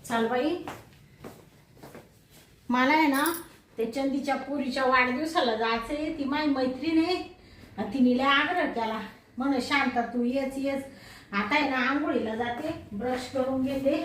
चाल बाई, मला आहे ना ते चंदीच्या पुरीच्या वाढदिवसाला जायचंय. ती माझी मैत्रीण आहे, तिने लय आग्रह केला म्हण शांता तू येच येच. आता आहे ना आंघोळीला जाते, ब्रश करून घेते.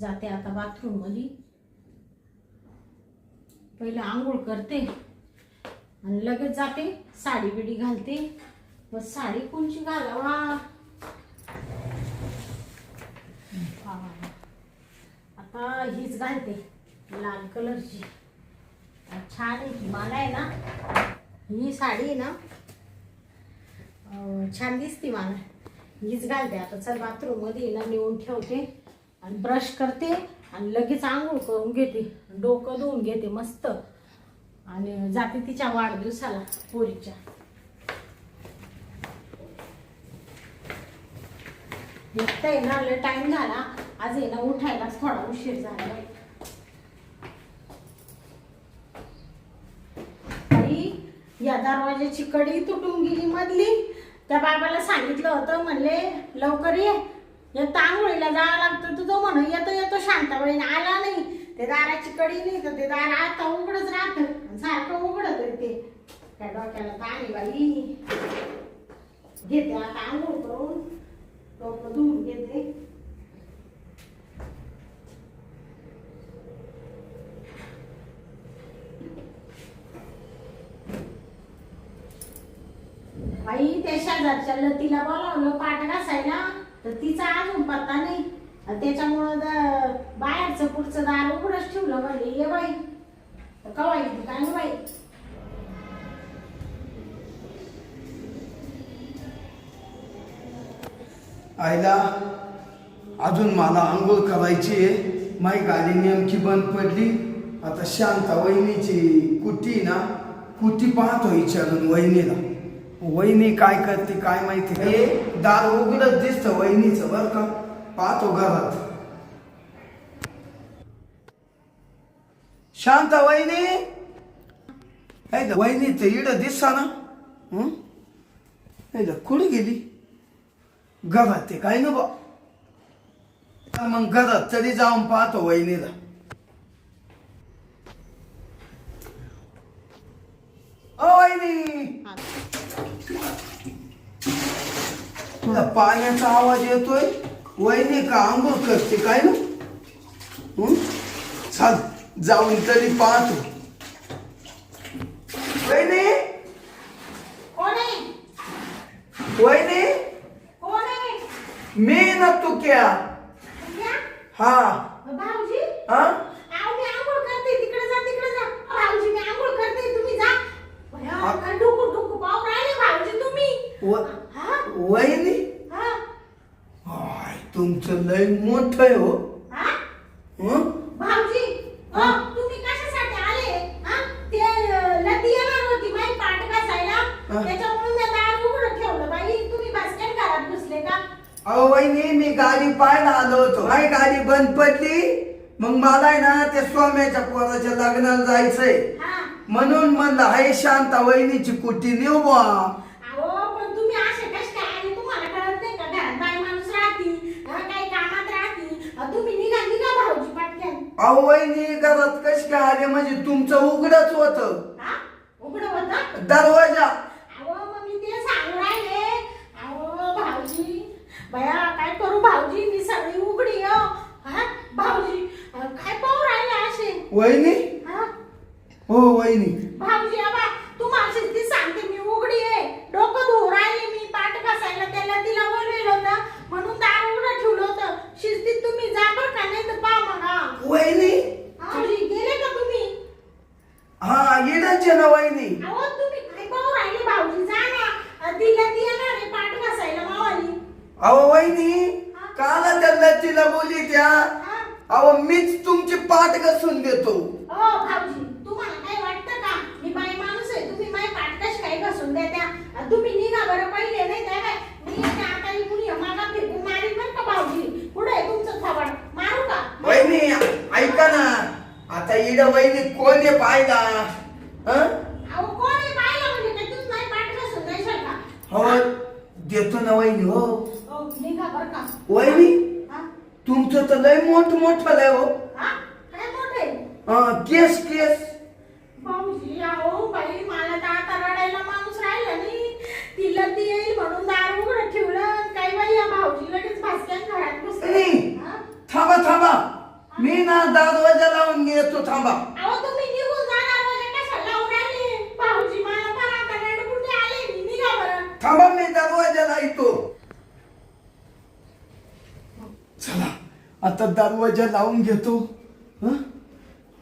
जाते आता बाथरूम मध्ये, पहिले आंघोळ करते आणि लगेच जाते. साडी बिडी घालते. बस साडी कोणची घालावा? आता हीच घालते, लाल कलरची. छान आहे की. मला आहे ना ही साडी आहे ना छान दिसते मला. हीच घालते आता. चल बाथरूम मध्ये ना नेऊन ठेवते आणि ब्रश करते आणि लगेच आंघोळ करून घेते, डोकं धुवून घेते मस्त आणि जाते तिच्या वाढदिवसाला पोरीच्या. एकटा आहे ना लय टाइम झाला आज. आहे ना उठायलाच थोडा उशीर झाला. या दरवाजाची कडी तुटून गेली मधली. त्या बाबाला सांगितलं होतं, म्हणले लवकर ये, एक आंघोळीला जावं लागतं. तुझं म्हण येतो येतो शांताबाईने आला नाही. ते दाराची कडी नाही तर ते दार आता उघडच राहत, सारखं उघडत ते. त्या डोक्याला ताणी बाई. घेते आता आंघोळ करून, डोकं धुवून घेते. बाई त्या शेजारच्या लतीला बोलावलं पाठ घासायला, तर तिचा अजून पत्ता नाही. त्याच्यामुळं बाहेरचं पुढचं दार उघडच ठेवलं. म्हणजे ये बाई, कवा येते काय ना बाई. आईला अजून मला आंघोळ करायची आहे. माझी गाडी नेमकी बंद पडली. आता शांता वहिनीची कुटी ना, कुटी पाहतो विचारून वहिनीला. वहिनी काय करते काय माहिती. हे दार उघडच दिसतं वहिनीचं बरं का. पाहतो घरात. शांता वहिनी, वहिनी तर इड दिसा ना. कुठे गेली? घरात ते काय ना बा. मग घरात तरी जाऊन पाहतो वहिनीला. ओ वहिनी, तुला पाण्याचा आवाज येतोय. वहिनी का आंघोळ करते काय ना. चाल जाऊन तरी पाहतो. वहिनी, वहिनी, मी ना तू क्या. हा भाऊजी, हा मी आंघोळ करते. तिकडे जा तिकडे जा. भाऊजी मी आंघोळ करते, तुम्ही जा. डुकू डुकू पाहू राहिले भाऊजी तुम्ही. वहिनी, तुमचं लय मोठ आहे हो. भाऊजी तुम्ही कशासाठी आले? ते लती येणार होती माझी पाठ घासायला, त्याच्यामुळे मी दार उघडं ठेवलं. बाई तुम्ही बसल्यात घरात घुसले का? अहो वहिनी, मी गाडी पाहायला आलो होतो. माझी गाडी बंद पडली. मग मला आहे ना त्या स्वाम्याच्या पोराच्या लग्नाला जायचंय, म्हणून म्हणलं हाय शांता वहिनीची कुटी नेऊ बा. पण तुम्ही असे कसे काय आले? तुम्हाला कळत नाही का घरात बाई माणूस राहती, काही कामात राहती. तुम्ही निघा निघा भाऊजी पटकन. अहो वहिनी, घरात कशी काय आले? म्हणजे तुमचं उघडच होतं उघड होतं दरवाजा. मग मी ते सांगू राहिले. भाऊजी बया काय करू भाऊजी, मी सगळी उघडी. भाऊजी काय पाहू राहिले असे? वहिनी, हो वहिनी. भाऊजी आबा तुम्हाला ती सांगते, मी उघडी आहे. डोकं धुवू राहिले मी पाठ घासायला. त्याला तिला बोलवलं होतं म्हणून दार उघडं ठेवलं होतं. शिस्तीत तुम्ही जा बरं का, नाही तर पहा मग. वहिनी, भाऊजी गेले का तुम्ही? हा येण्याचे ना वहिनी. तुम्ही काय पाहू राहिले भाऊजी? जा ना, तिला ती येणार आहे पाठ घासायला मावाली. अहो वहिनी, काला त्या तिला बोली त्या. अहो मीच तुमची पाठ घासून देतो. भाऊजी तुम्हाला काय वाटतं का मी बाई माणूस आहे? तुम्ही माझी पाठ कशी काय घासून देत्या? तुम्ही निघा बरं पहिले, नाही त्या काय मी आता इकडून मागा फेकून मारीन बरं का भाऊजी. पुढे तुमचं थोबड मारू का? वहिनी ऐका ना, आता इड वहिनी कोण आहे पाहिला? कोण आहे पाहिलं म्हणजे काय तुम्ही माझी पाठ हो देतो ना वहिनी हो. हो, निघा बरं का. वहिनी हा? तुमचं तर लय मोठं लय हो. हा? काय मोठे? केस केस. भाऊजी अहो बाई मला तर आता रडायला माणूस राहिला नाही. तिला ती येईल म्हणून दार उघडं ठेवलं. काय बाई या भाऊजी लगेच भासक्यान घरात बसले. नाही. हा? थांबा मी ना दरवाजा लावून येतो थांबा. अहो तुम्ही निघून जाणार म्हणजे कशाला लावून राहिले? भाऊजी मला पण आता रडकुंडी आले. मी निघा बरं. थांबा मी दरवाजाला येतो. चला आता दरवाजा लावून घेतो. हं?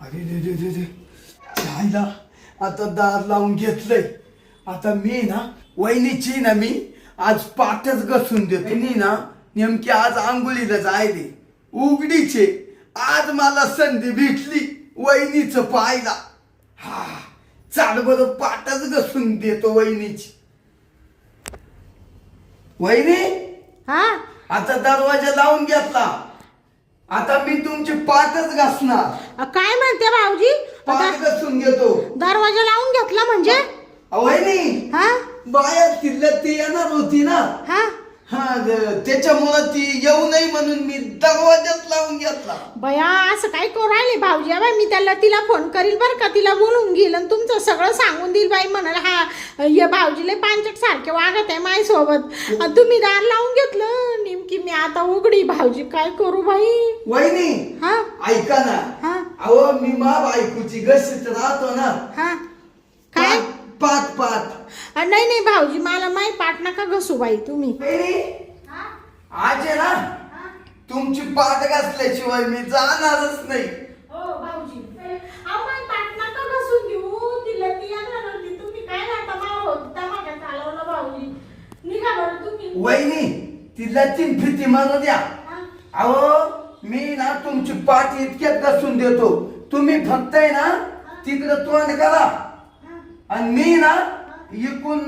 अरे रे जायला आता दार लावून घेतलंय. आता मी ना वहिनीची ना मी आज पाठच घसून देतो. मी ना नेमकी आज आंघोळीला जायले उघडीचे. आज मला संधी भेटली वहिनीचं पाहायला. हा चाल बरं पाठच घसून देतो वहिनीची. वहिनी हा? आता दरवाजा लावून घेतला. आता मी तुमची पाठच घासणार. काय म्हणते भाऊजी? पाठ घासून घेतो. दरवाजा लावून घेतला म्हणजे? वहिनी हा? बाया तिला ती येणार होती ना. हा? त्याच्यामुळं ती येऊ नये म्हणून मी दरवाजाच लावून घेतला. बया असं काय करू राहिले भाऊजी? बाई मी तिला फोन करील बरं का. तिला बोलून घेईल आणि तुमचं सगळं सांगून देईल. बाई म्हणाल हा ये भाऊजीले पांचट सारखे वागत आहे माझ्यासोबत. तुम्ही दार लावून घेतलं नेमकी मी आता उघडी. भाऊजी काय करू बाई? वहिनी हा? ऐका ना. हा? अहो मी मा बायकोची गशीत राहतो ना. हा? काय? पाठ नाही भाऊजी मला माही पाठ नका घसू बाई तुम्ही. आज आहे ना तुमची पाठ घासल्याशिवाय मी जाणारच नाही. हो भाऊजी अहो माही पाठ नका घसून घेऊ. तिला ती येणार होती. तुम्ही काय आता माव तमाशा चालवलं भाऊजी. निघा बरं तुम्ही. वहिनी तिला तीन फिती मारू द्या. अहो मी ना तुमची पाठ इतक्यात घासून देतो. तुम्ही फक्त आहे ना तिकडं तोंड करा आणि मी ना इकून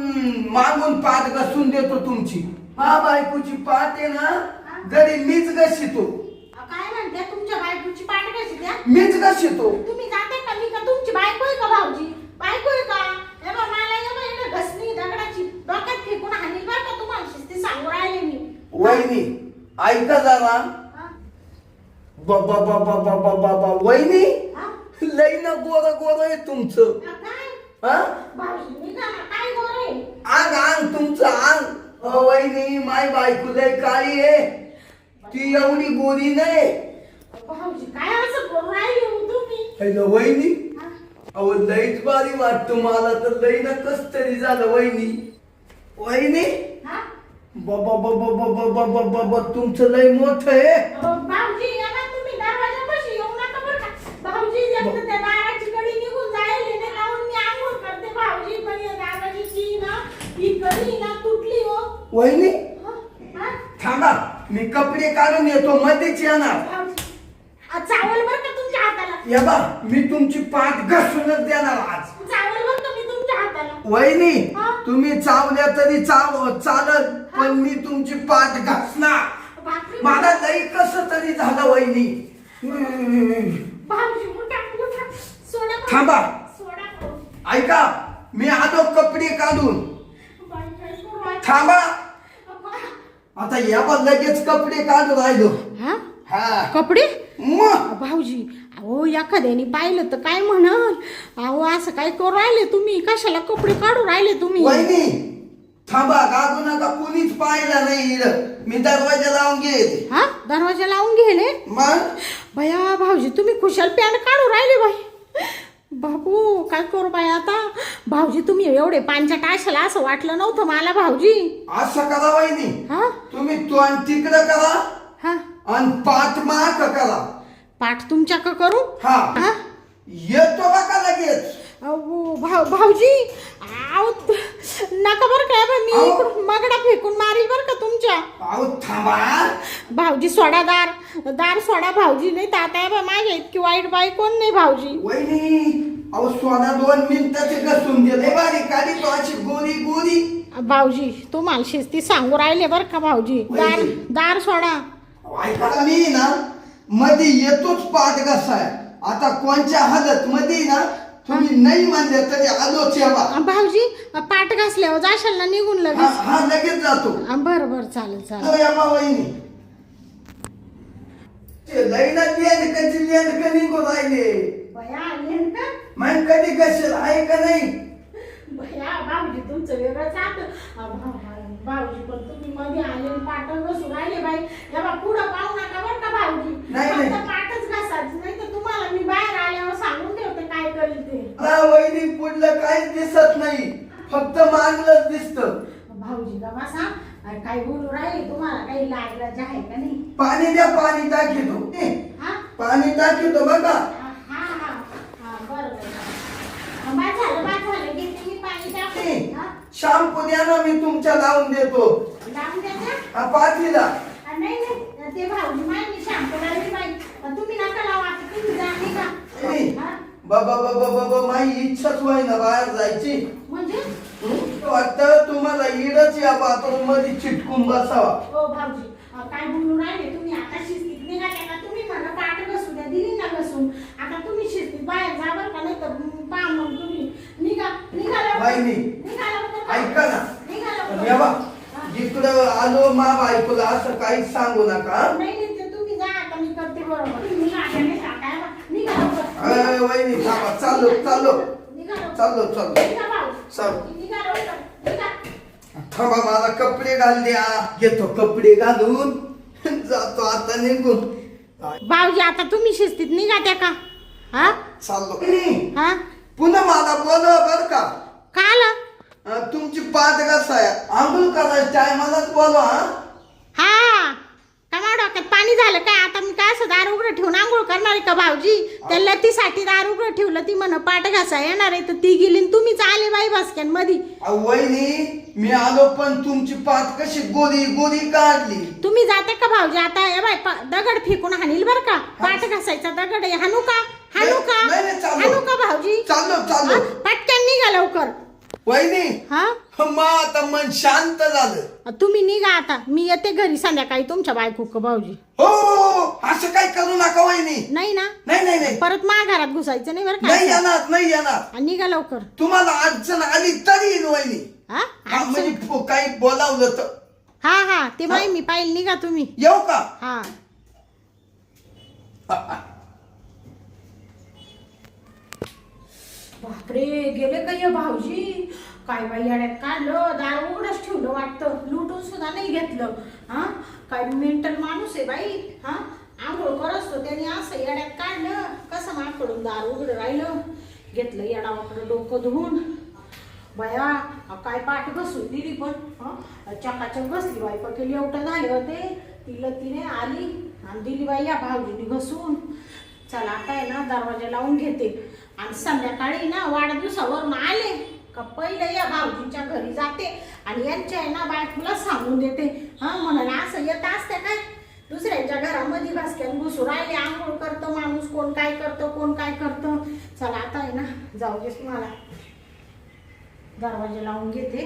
मागून पाठ घासून देतो तुमची. हा बायकोची पाठ आहे ना घरी मीच घशितो. काय म्हणते तुमच्या बायकोची पाठ कशी द्या? मीच घशितो. तुम्ही जाते का? मी का तुमची बायको आहे का भाऊजी? बायको आहे का? हे बा मला ये बा इकडे घसणी दगडाची डोक्यात फेकून हाणील बरं का तुम्हाला. शिस्ती सांगू राहिले मी. वहिनी ऐका जरा. बाबा वहिनी लई ना गोर आहे तुमचं. काय हा भाऊजी निघा ना. काय गोर आहे? अंग तुमचं अंग. वहिनी माय बायको लय काळी आहे. ती एवढी गोरी नाही. भाऊजी काय असं करू राहिले हो तुम्ही? हॅलो वहिनी अहो लईच भारी वाटतो मला तर. लई ना कस तरी झालं वहिनी. वहिनी बाबा तुमचं लय मोठं आहे. भाऊजी या ना तुम्ही दरवाजापाशी येऊ नका बरं का. भाऊजी एकतर त्या दाराची कडी निघून जायले नाही लावून मी आंघोळ करते. भाऊजी पण या दाराची ना ही कडी ना तुटली हो. वहिनी हा? थांबा मी कपडे काढून येतो. मध्येच येणार. भाऊजी चावल बरं का तुमच्या हाताला. या बा मी तुमची पाठ घासूनच देणार आज. चावल बरं का मी तुमच्या हाताला. वहिनी हा? तुम्ही चावल्या तरी चालत पण मी तुमची पाठ घासणार. बापरे. मला लई कसं तरी झालं वहिनी. भाऊजी उठा. सोडा भाऊजी. थांबा. सोडा भाऊजी. ऐका मी आलो कपडे काढून. बाई, काय करू आता? थांबा अप्पा. आता या बा लगेच कपडे काढून राहिलो. हा? हा कपडे? मग भाऊजी अहो एखाद्याने पाहिलं तर काय म्हणाल? अहो असं काय करू राहिले तुम्ही? कशाला कपडे काढू राहिले तुम्ही? वहिनी थांबा गागू नका. कुणीच पाहिला नाही इकडं. मी दरवाजा लावून गेले. हा? दरवाजा लावून गेले? मग भया भाऊजी तुम्ही खुशाल पॅन्ट काढू राहिले बाई. बाबू काय करू बाई आता? भाऊजी तुम्ही एवढे पांचट असाल असं वाटलं नव्हतं मला भाऊजी. असं करा वहिनी. हा? तुम्ही तोंड तिकडं करा हा? आणि पाठ माग करा. पाठ तुमच्या का करू? हा हा? येतो बघा लगेच. अहो भाऊजी आहो नका बरं काय बा. मी अहो. इकडून मगडा फेकून मारील बरं का तुमच्या. अहो थांबा. भाऊजी सोडा दार सोडा भाऊजी. नाही तर आता बा माझ्या इतकी वाईट बाई कोण नाही भाऊजी. वहिनी अहो सोना 2 मिनिटाचे घसून दिले. बारी काढी तो अशी गोरी भाऊजी तुम्हाला शिस्ती सांगू राहिले बरं का भाऊजी. दार सोडा. ऐका मी ना मध्ये येतोच पाठ घसाय. आता कोणच्या हालत मध्ये ना तुम्ही नाही म्हणले तरी आलोच या बा. भाऊजी पाठ घासल्यावर जाशाल ना निघून हा लगेच. हा लगेच जातो. बरं बरं चालेल चालेल. हो, या बा वहिनी. ते लईना लेण कधी लेण कधी निघून राहिले. बया येईन का? मग कधी कशी आहे का नाही. बया भाऊजी तुमचं वेगळंच आता. भाऊजी पण तुम्ही मध्ये आले पाठ घासून राहिले बाई. या बा पुढं पाहू नका बरं का भाऊजी. नाही, नाही. फक्त पाठच घासायचं नाही तर तुम्हाला मी बाहेर आल्यावर सांगून ठेवते काय करेल ते. हा वहिनी पुढलं काहीच दिसत नाही, फक्त मागलंच दिसतं. भाऊजी का बसा काय बोलू राहिले तुम्हाला काही लागलं आहे का नाही. पाणी द्या, पाणी टाकीतो. हा पाणी टाकीतो बघा. हा हा हा बरं बरं. बाद झालं घेते मी पाणी टाकून. हा शॅम्पू द्या ना, मी तुमच्या लावून देतो. लावून द्या. हा पाठीला. नाही नाही ते भाऊजी माहिती शॅम्पू लागली बाई. तुम्ही नका लावा आता तुम्ही जा नाही का. हा? बाबा बाबा बाबा माझी इच्छाच होय ना बाहेर जायची. म्हणजे वाटतं तुम्हाला इडच या बाथरूम मध्ये चिटकून बसावा. हो भाऊजी काय बोलून राहिले तुम्ही. आता शिस्तीत निघाले का तुम्ही मला पाठ घसू द्या दिली ना घसून. आता तुम्ही शिस्तीत बाहेर जा बरं का नाही तर पहा मग तुम्ही निघाला बाईनी ऐका ना, या बा इकडं आलो मा बायकोला असं काहीच सांगू नका. नाही नाही ते तुम्ही जा आता मी करते बरोबर. तुम्ही निघा नाही टाकाय निघा. वहिनी थांबा, चाललो चाललो निघा चाललो चाललो निघा भाऊ चाललो. निघा लवकर निघा. थांबा मला कपडे घाल द्या. घेतो कपडे घालून जातो आता निघून. भाऊजी आता तुम्ही शिस्तीत निघा त्या का. हा चाललो. हा पुन्हा मला बोलवा बर का. का आलं. तुमची पाठ कसं आहे आंघोळ करायचं टायमालाच बोलवा. हा टमा डोक्यात पाणी झालं काय. आता मी काय असं दार उघडं ठेवून आंघोळ करणार आहे का भाऊजी. त्या लतीसाठी दार उघडं ठेवलं ती म्हण पाठ घासा येणार आहे तर ती गेली आणि तुम्हीच आले बाई भास्क्यांमध्ये. वहिनी मी आलो पण तुमची पाठ कशी गोरी गोरी काढली. तुम्ही जाते का भाऊजी आता. या बाई दगड फेकून हाणील बर का. पाठ घासायचा दगड आहे. हाणू का हाणू का नाही, चाललो. हाणू का भाऊजी. चाललो चाललो. पटकन निघा लवकर. वहिनी हा मग आता मन शांत झालं. तुम्ही निघा आता मी येते घरी संध्याकाळी तुमच्या बायको का भाऊजी. हो असं काही करू नका वहिनी. नाही ना नाही नाही नाही परत घरात घुसायचं नाही बरं नाही का. येणार नाही येणार. निघा लवकर. तुम्हाला अडचण आली तरी येईन वहिनी. हा हा, म्हणजे काही बोलावलं तर. हा हा ते बाई मी पाहिल निघा तुम्ही. येऊ का. हा बापरे गेले का ये भाऊजी. काय बाई येड्यात काढलं दार उघडच ठेवलं वाटतं. लुटून सुद्धा नाही घेतलं. हा काय मेंटल माणूस आहे बाई. हा आंघोळ करतो त्याने असं येड्यात काढलं. कसं माकडून दार उघडं राहिलं. घेतलं येडावाकडं डोकं धुवून. बाया काय पाठ घसून दिली पण चकाचक घसली बाई पकेली एवढं झाले होते. तिला तिने आली आणि दिली बाई या भाऊजीने घसून. चला आता आहे ना दरवाजा लावून घेते आणि संध्याकाळी ना वाढदिवसावरून आले का पहिले या भाऊजींच्या घरी जाते आणि यांच्या आहे ना बायकोला सांगून देते. हा म्हणाला असं येत असते काय दुसऱ्यांच्या घरामध्ये भास्क्यान घुसून राहिले. आंघोळ करतो माणूस कोण काय करतो कोण काय करतो. चला आता आहे ना जाऊ देस मला दरवाजा लावून घेते.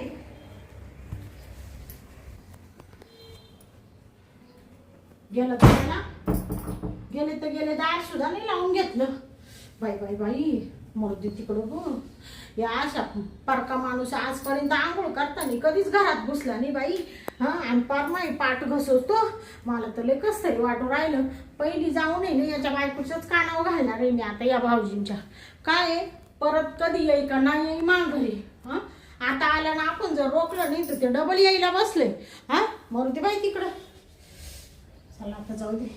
गेलं तर गेले दार सुद्धा नाही लावून घेतलं. बाई बाई बाई मोरदी तिकडं हो. या अशा परका माणूस आजपर्यंत आंघोळ करताना कधीच घरात घुसला नाही बाई. हा आणि परमाई पाठ घसवतो. मला तर लय कसं तरी वाटून राहिलं. पहिली जाऊ नये याच्या बायकोच्याच कानावर घालणार आहे मी आता या भाऊजींच्या. काय परत कधी येई का नाही येई माघारी. हा आता आल्या ना आपण जर रोखलं नाही तर ते डबल यायला बसले. हा मरू दे बाई तिकडं. चला आता जाऊ दे.